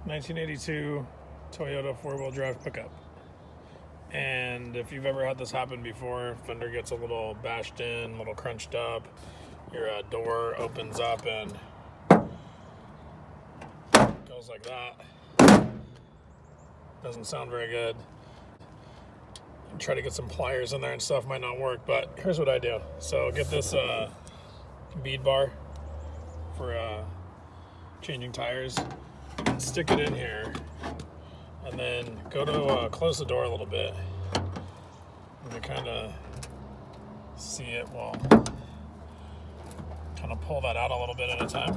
1982 Toyota four-wheel drive pickup. And if you've ever had this happen before, fender gets a little bashed in, a little crunched up, your door opens up and goes like that. Doesn't sound very good. Try to get some pliers in there and stuff, might not work, but here's what I do. So get this bead bar for changing tires, stick it in here, and then go to close the door a little bit. And you kind of see it, well, kind of pull that out a little bit at a time.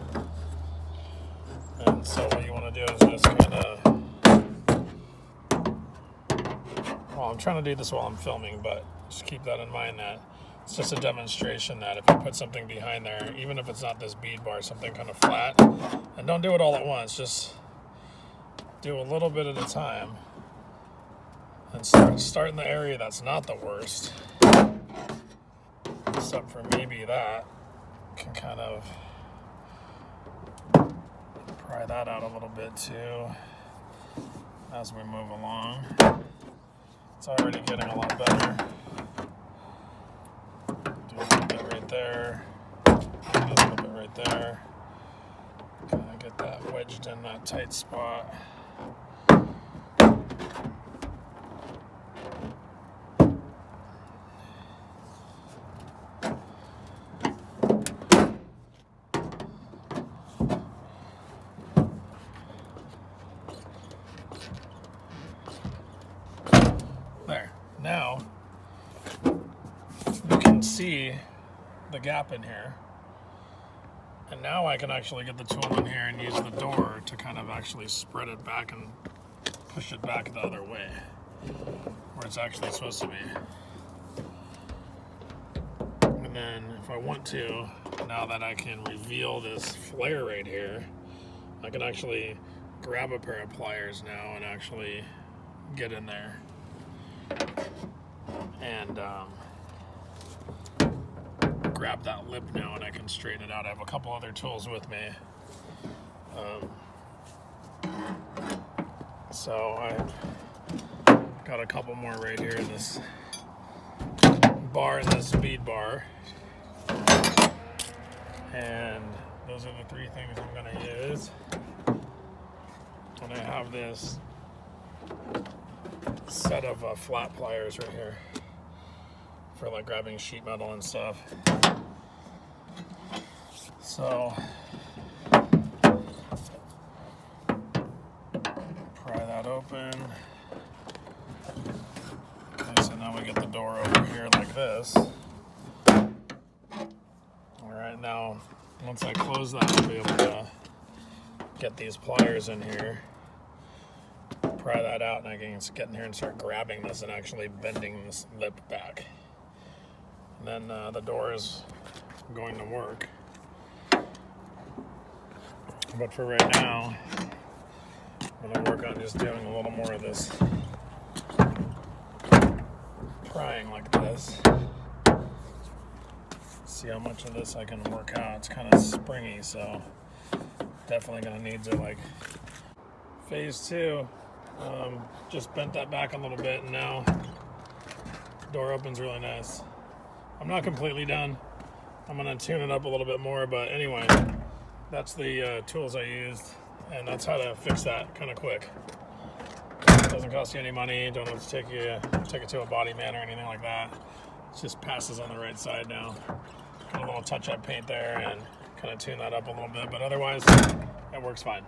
And so what you want to do is just kind of, well, I'm trying to do this while I'm filming, but just keep that in mind that it's just a demonstration that if you put something behind there, even if it's not this bead bar, something kind of flat, and don't do it all at once, just do a little bit at a time and start in the area that's not the worst, except for maybe that. Can kind of pry that out a little bit too as we move along. It's already getting a lot better. Do a little bit right there, a little bit right there. Kind of get that wedged in that tight spot. There. Now you can see the gap in here, and now I can actually get the tool in here and use the door to kind of actually spread it back and push it back the other way where it's actually supposed to be. And then if I want to, now that I can reveal this flare right here, I can actually grab a pair of pliers now and actually get in there and grab that lip now, and I can straighten it out. I have a couple other tools with me. So I've got a couple more right here in this bar and this bead bar. And those are the three things I'm going to use. And I have this set of flat pliers right here for like grabbing sheet metal and stuff. So pry that open. Okay, so now we get the door over here like this. Alright, now once I close that, I'll be able to get these pliers in here, pry that out, and I can get in here and start grabbing this and actually bending this lip back. And then the door is going to work. But for right now, I'm going to work on just doing a little more of this prying like this. See how much of this I can work out. It's kind of springy, so definitely going to need to, like, phase 2. Just bent that back a little bit, and now door opens really nice. I'm not completely done. I'm going to tune it up a little bit more, but anyway, that's the tools I used, and that's how to fix that kind of quick. It doesn't cost you any money. Don't have to take it to a body man or anything like that. It just passes on the right side now. Got a little touch-up paint there and kind of tune that up a little bit, but otherwise it works fine.